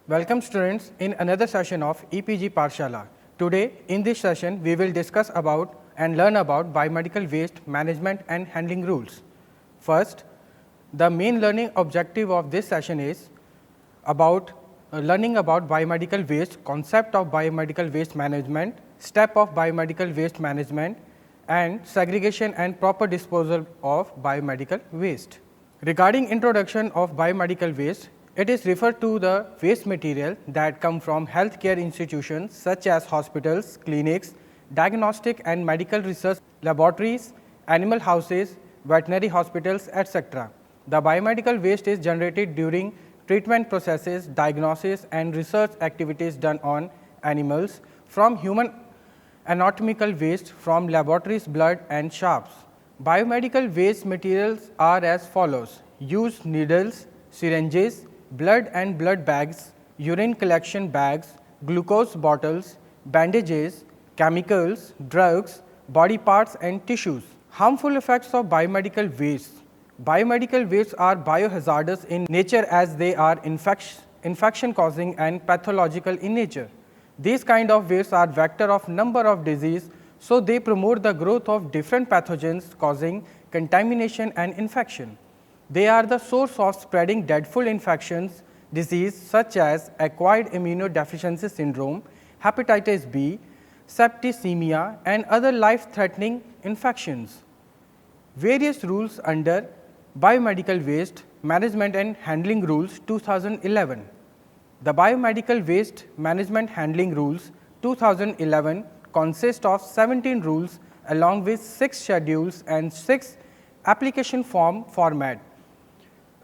Welcome students in another session of EPG Parshala. Today in this session we will discuss about and learn about biomedical waste management and handling rules. First, the main learning objective of this session is about learning about biomedical waste, concept of biomedical waste management, step of biomedical waste management and segregation and proper disposal of biomedical waste. Regarding introduction of biomedical waste, it is referred to the waste material that come from healthcare institutions such as hospitals, clinics, diagnostic and medical research laboratories, animal houses, veterinary hospitals, etc. The biomedical waste is generated during treatment processes, diagnosis and research activities done on animals, from human anatomical waste from laboratories, blood and shafts. Biomedical waste materials are as follows: used needles, syringes, blood and blood bags, urine collection bags, glucose bottles, bandages, chemicals, drugs, body parts and tissues. Harmful effects of biomedical waste. Biomedical wastes are biohazardous in nature as they are infection causing and pathological in nature. These kind of wastes are vector of number of disease, so they promote the growth of different pathogens causing contamination and infection. They are the source of spreading deadful infections, disease such as acquired immunodeficiency syndrome, hepatitis B, septicemia and other life-threatening infections. Various rules under Biomedical Waste Management and Handling Rules 2011. The Biomedical Waste Management Handling Rules 2011 consist of 17 rules along with 6 schedules and 6 application form format.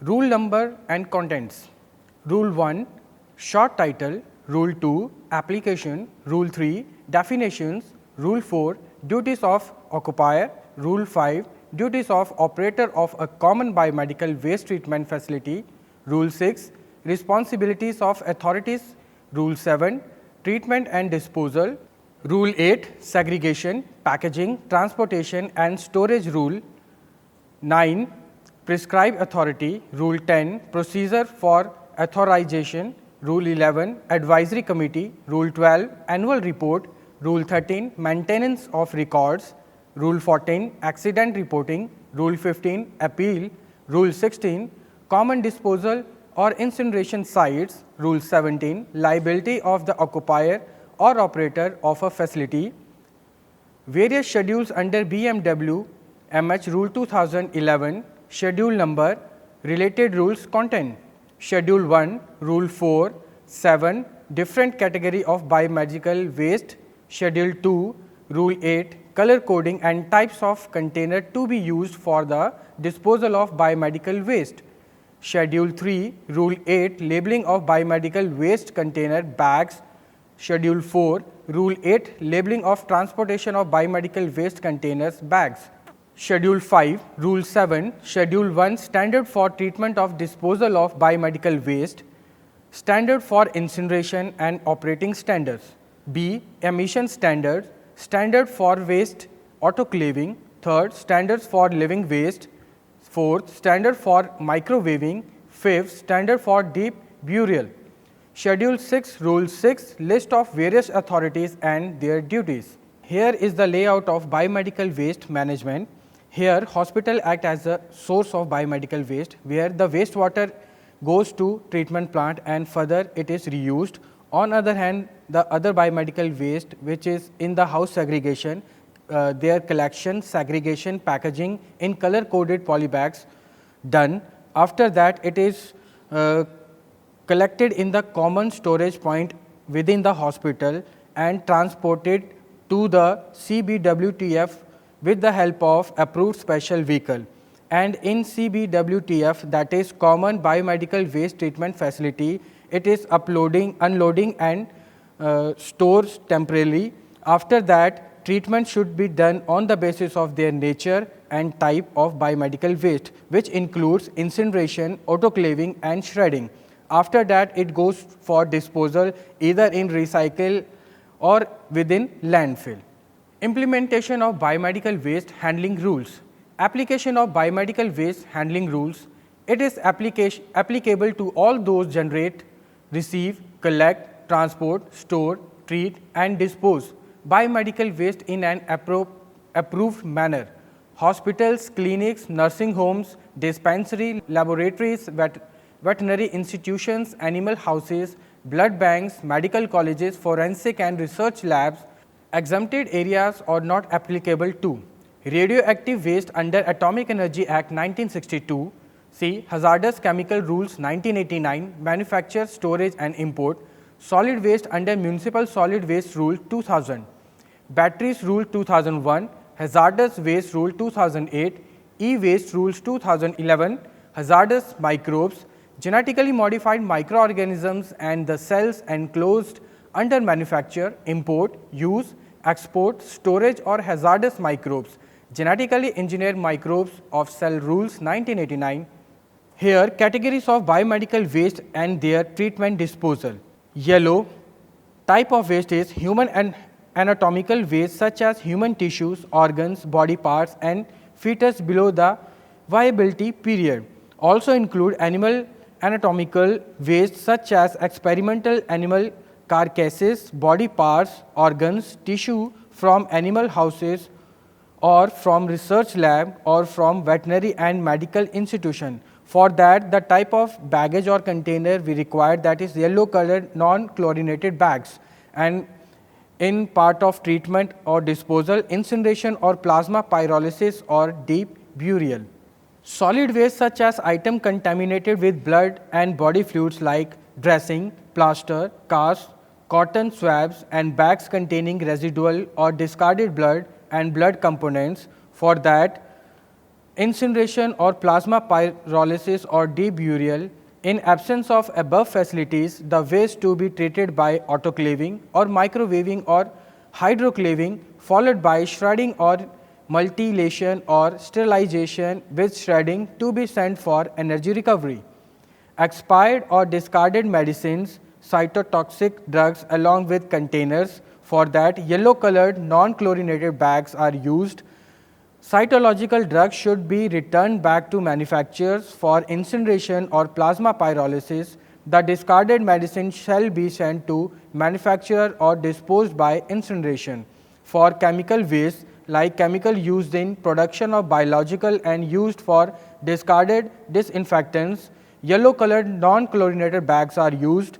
Rule number and contents. Rule 1 short title, Rule 2 application, Rule 3 definitions, Rule 4 duties of occupier, Rule 5 duties of operator of a common biomedical waste treatment facility, Rule 6 responsibilities of authorities, Rule 7 treatment and disposal, Rule 8 segregation, packaging, transportation and storage, Rule 9 prescribe authority, Rule 10 procedure for authorization, Rule 11 advisory committee, Rule 12 annual report, Rule 13 maintenance of records, Rule 14 accident reporting, Rule 15 appeal, Rule 16 common disposal or incineration sites, Rule 17 liability of the occupier or operator of a facility. Various schedules under BMW MH Rule 2011, schedule number, related rules content. Schedule 1, Rule 4, 7 different category of biomedical waste, Schedule 2, Rule 8 color coding and types of container to be used for the disposal of biomedical waste. Schedule 3, Rule 8 labeling of biomedical waste container bags. Schedule 4, Rule 8 labeling of transportation of biomedical waste containers bags. Schedule 5, Rule 7, Schedule 1 standard for treatment of disposal of biomedical waste, standard for incineration and operating standards. B, emission standards, standard for waste autoclaving. Third, standards for living waste. Fourth, standard for microwaving. Fifth, standard for deep burial. Schedule 6, Rule 6 list of various authorities and their duties. Here is the layout of biomedical waste management. Here hospital act as a source of biomedical waste, where the wastewater goes to treatment plant and further it is reused. On other hand, the other biomedical waste which is in the house segregation, their collection, segregation, packaging in color coded polybags done. After that it is collected in the common storage point within the hospital and transported to the CBWTF with the help of approved special vehicle. And in CBWTF, that is common biomedical waste treatment facility, it is uploading, unloading and stores temporarily. After that, treatment should be done on the basis of their nature and type of biomedical waste, which includes incineration, autoclaving and shredding. After that, it goes for disposal either in recycle or within landfill. Implementation of biomedical waste handling rules. Application of biomedical waste handling rules. It is applicable to all those generate, receive, collect, transport, store, treat and dispose biomedical waste in an approved manner. Hospitals, clinics, nursing homes, dispensary, laboratories, veterinary institutions, animal houses, blood banks, medical colleges, forensic and research labs, exempted areas are not applicable to. Radioactive waste under Atomic Energy Act 1962, C. Hazardous Chemical Rules 1989, Manufacture, Storage and Import, Solid Waste under Municipal Solid Waste Rule 2000, Batteries Rule 2001, Hazardous Waste Rule 2008, E-Waste Rules 2011, Hazardous Microbes, Genetically Modified Microorganisms and the cells enclosed under manufacture, import, use, export, storage or hazardous microbes, Genetically Engineered Microbes of Cell Rules 1989. Here, categories of biomedical waste and their treatment disposal. Yellow type of waste is human and anatomical waste such as human tissues, organs, body parts and fetus below the viability period. Also include animal anatomical waste such as experimental animal carcasses, body parts, organs, tissue from animal houses or from research lab or from veterinary and medical institution. For that, the type of baggage or container we require, that is yellow colored non-chlorinated bags, and in part of treatment or disposal, incineration or plasma pyrolysis or deep burial. Solid waste such as item contaminated with blood and body fluids like dressing, plaster, cast, cotton swabs and bags containing residual or discarded blood and blood components. For that, incineration or plasma pyrolysis or deep burial. In absence of above facilities, the waste to be treated by autoclaving or microwaving or hydroclaving, followed by shredding or multilation or sterilization with shredding to be sent for energy recovery. Expired or discarded medicines, cytotoxic drugs along with containers. For that, yellow colored non-chlorinated bags are used. Cytological drugs should be returned back to manufacturers for incineration or plasma pyrolysis. The discarded medicine shall be sent to manufacturer or disposed by incineration. For chemical waste, like chemical used in production of biological and used for discarded disinfectants, yellow colored non-chlorinated bags are used.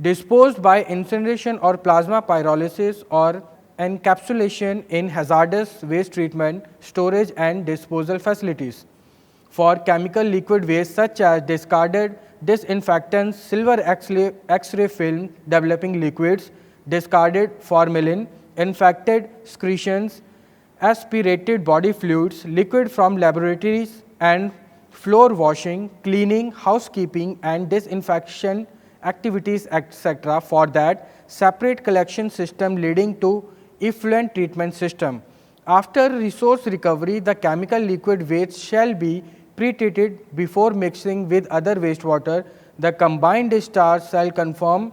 Disposed by incineration or plasma pyrolysis or encapsulation in hazardous waste treatment, storage and disposal facilities. For chemical liquid waste such as discarded disinfectants, silver X-ray film developing liquids, discarded formalin, infected secretions, aspirated body fluids, liquid from laboratories and floor washing, cleaning, housekeeping and disinfection activities, etc. For that, separate collection system leading to effluent treatment system. After resource recovery, the chemical liquid waste shall be pre-treated before mixing with other wastewater. The combined discharge shall conform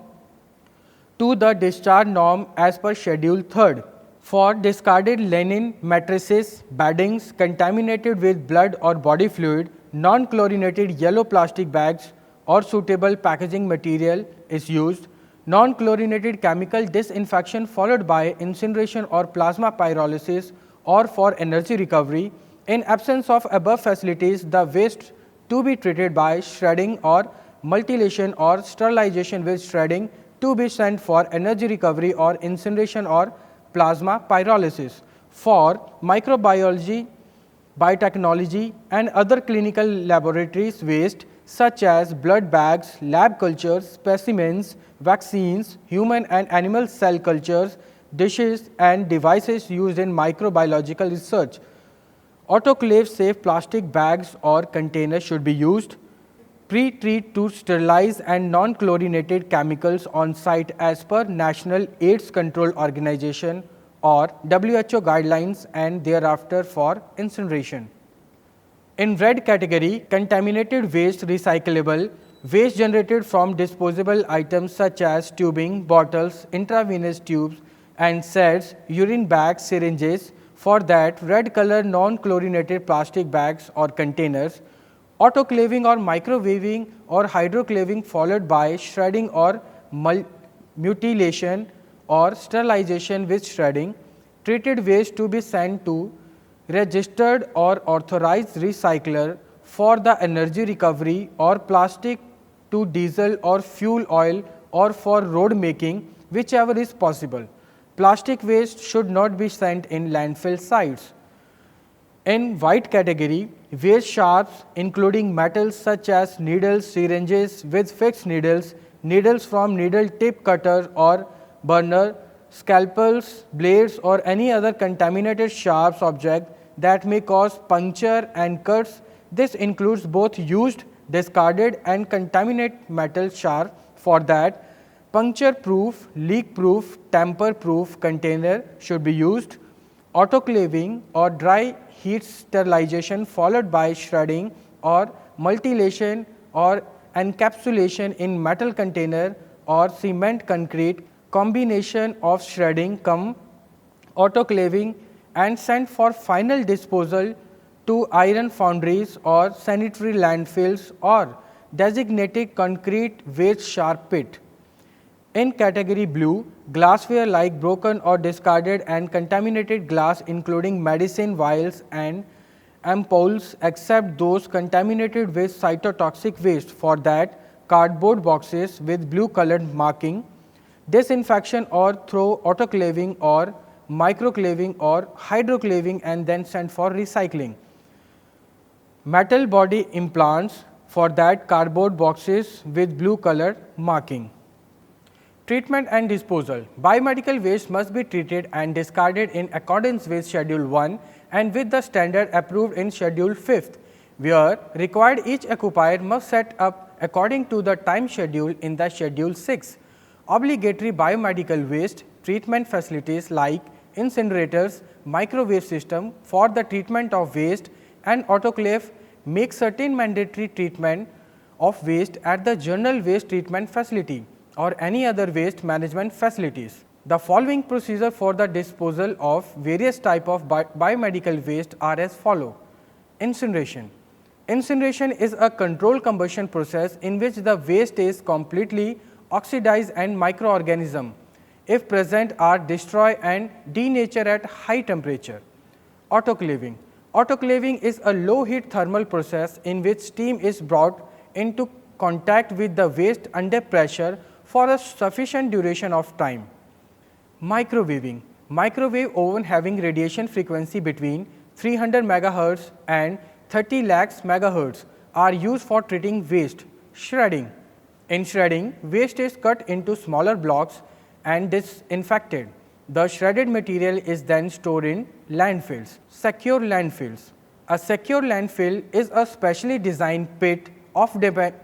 to the discharge norm as per Schedule 3rd. For discarded linen, mattresses, beddings contaminated with blood or body fluid, non-chlorinated yellow plastic bags or suitable packaging material is used. Non-chlorinated chemical disinfection followed by incineration or plasma pyrolysis or for energy recovery. In absence of above facilities, the waste to be treated by shredding or multilation or sterilization with shredding to be sent for energy recovery or incineration or plasma pyrolysis. For microbiology, biotechnology and other clinical laboratories waste such as blood bags, lab cultures, specimens, vaccines, human and animal cell cultures, dishes and devices used in microbiological research. Autoclave safe plastic bags or containers should be used. Pre-treat to sterilize and non-chlorinated chemicals on site as per National AIDS Control Organization or WHO guidelines and thereafter for incineration. In red category, contaminated waste recyclable, waste generated from disposable items such as tubing, bottles, intravenous tubes and sets, urine bags, syringes. For that, red color non-chlorinated plastic bags or containers, autoclaving or microwaving or hydroclaving followed by shredding or mutilation or sterilization with shredding, treated waste to be sent to registered or authorized recycler for the energy recovery, or plastic to diesel or fuel oil, or for road making, whichever is possible. Plastic waste should not be sent in landfill sites. In white category, waste sharps including metals such as needles, syringes with fixed needles, needles from needle tip cutter or burner, scalpels, blades or any other contaminated sharp object that may cause puncture and cuts. This includes both used, discarded and contaminated metal sharp. For that, puncture proof, leak proof, tamper proof container should be used. Autoclaving or dry heat sterilization followed by shredding or mutilation or encapsulation in metal container or cement concrete, combination of shredding cum autoclaving and sent for final disposal to iron foundries or sanitary landfills or designated concrete waste sharp pit. In category blue, glassware like broken or discarded and contaminated glass including medicine vials and ampoules, except those contaminated with cytotoxic waste. For that, cardboard boxes with blue colored marking, disinfection or through autoclaving or microclaving or hydroclaving and then sent for recycling. Metal body implants, for that cardboard boxes with blue color marking. Treatment and disposal. Biomedical waste must be treated and discarded in accordance with Schedule 1 and with the standard approved in Schedule 5th, where required each occupier must set up according to the time schedule in the Schedule 6. Obligatory biomedical waste treatment facilities like incinerators, microwave system for the treatment of waste and autoclave make certain mandatory treatment of waste at the general waste treatment facility or any other waste management facilities. The following procedure for the disposal of various type of biomedical waste are as follow. Incineration. Incineration is a controlled combustion process in which the waste is completely oxidized and microorganisms, if present, are destroyed and denature at high temperature. Autoclaving. Autoclaving is a low heat thermal process in which steam is brought into contact with the waste under pressure for a sufficient duration of time. Microwaving. Microwave oven having radiation frequency between 300 MHz and 30 lakhs MHz are used for treating waste. Shredding. In shredding, waste is cut into smaller blocks and disinfected. The shredded material is then stored in landfills. Secure landfills. A secure landfill is a specially designed pit of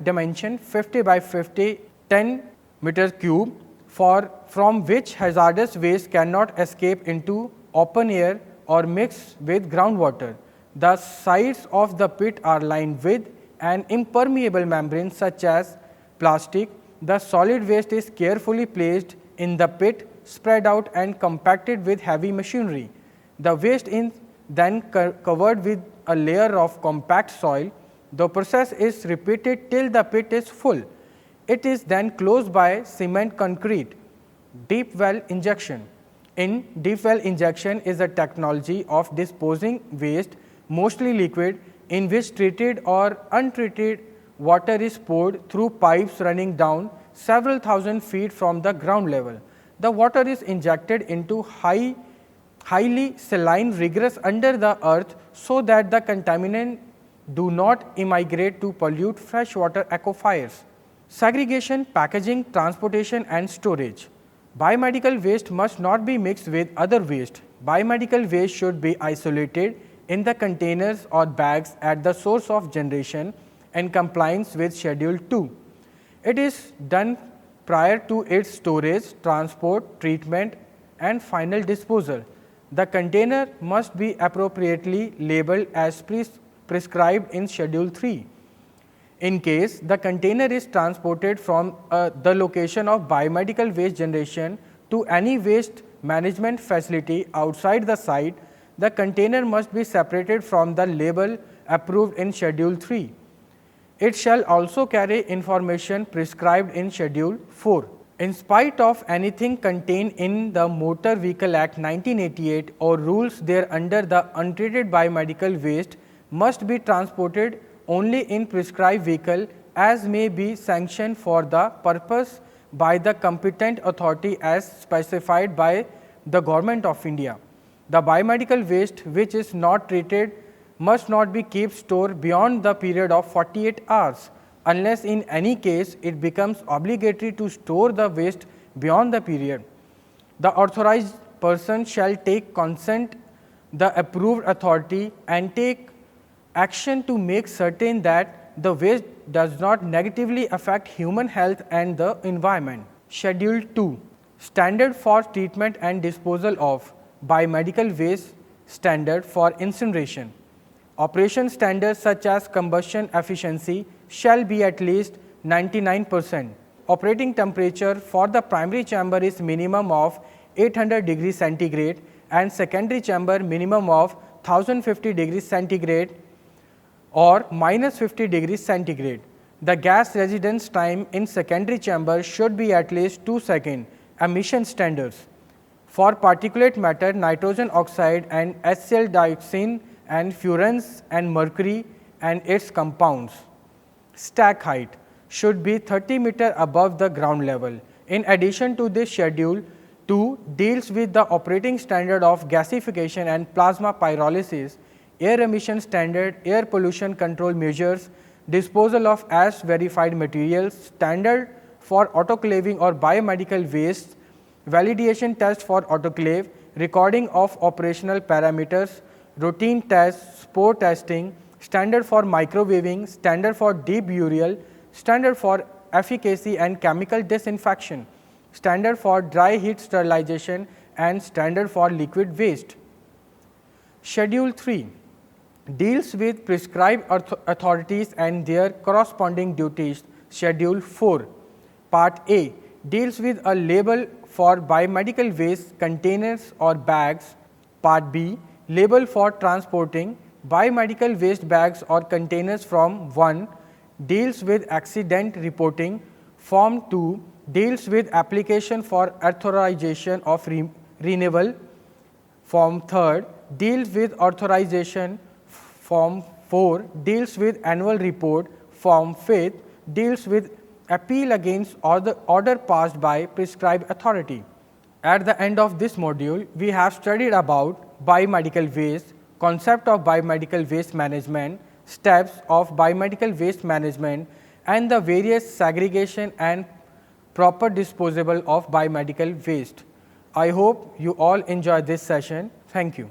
dimension 50 by 50, 10 meter cube from which hazardous waste cannot escape into open air or mix with groundwater. The sides of the pit are lined with an impermeable membrane such as plastic. The solid waste is carefully placed in the pit, spread out and compacted with heavy machinery. The waste is then covered with a layer of compact soil. The process is repeated till the pit is full. It is then closed by cement concrete. Deep well injection. In deep well injection is a technology of disposing waste, mostly liquid, in which treated or untreated water is poured through pipes running down several thousand feet from the ground level. The water is injected into highly saline rigorous under the earth so that the contaminants do not immigrate to pollute freshwater aquifers. Segregation, packaging, transportation and storage. Biomedical waste must not be mixed with other waste. Biomedical waste should be isolated in the containers or bags at the source of generation in compliance with Schedule 2. It is done prior to its storage, transport, treatment and final disposal. The container must be appropriately labeled as prescribed in Schedule 3. In case the container is transported from the location of biomedical waste generation to any waste management facility outside the site, the container must be separated from the label approved in Schedule 3. It shall also carry information prescribed in Schedule 4. In spite of anything contained in the Motor Vehicle Act 1988 or rules thereunder, the untreated biomedical waste must be transported only in prescribed vehicle as may be sanctioned for the purpose by the competent authority as specified by the Government of India. The biomedical waste which is not treated must not be kept stored beyond the period of 48 hours, unless in any case it becomes obligatory to store the waste beyond the period. The authorized person shall take consent the approved authority and take action to make certain that the waste does not negatively affect human health and the environment. Schedule 2. Standard for treatment and disposal of biomedical waste standard for incineration. Operation standards such as combustion efficiency shall be at least 99%. Operating temperature for the primary chamber is minimum of 800 degrees centigrade and secondary chamber minimum of 1050 degrees centigrade or minus 50 degrees centigrade. The gas residence time in secondary chamber should be at least 2 seconds. Emission standards. For particulate matter, nitrogen oxide and HCl dioxin and furans and mercury and its compounds. Stack height should be 30 meter above the ground level. In addition to this, Schedule 2 deals with the operating standard of gasification and plasma pyrolysis, air emission standard, air pollution control measures, disposal of ash verified materials, standard for autoclaving or biomedical waste, validation test for autoclave, recording of operational parameters, routine tests, spore testing, standard for microwaving, standard for deep burial, standard for efficacy and chemical disinfection, standard for dry heat sterilization and standard for liquid waste. Schedule 3 deals with prescribed authorities and their corresponding duties. Schedule 4 Part A deals with a label for biomedical waste containers or bags. Part B label for transporting biomedical waste bags or containers from 1 deals with accident reporting. Form 2 deals with application for authorization of renewal. Form 3 deals with authorization. Form 4 deals with annual report. Form 5 deals with appeal against order passed by prescribed authority. At the end of this module, we have studied about biomedical waste, concept of biomedical waste management, steps of biomedical waste management and the various segregation and proper disposal of biomedical waste. I hope you all enjoy this session. Thank you.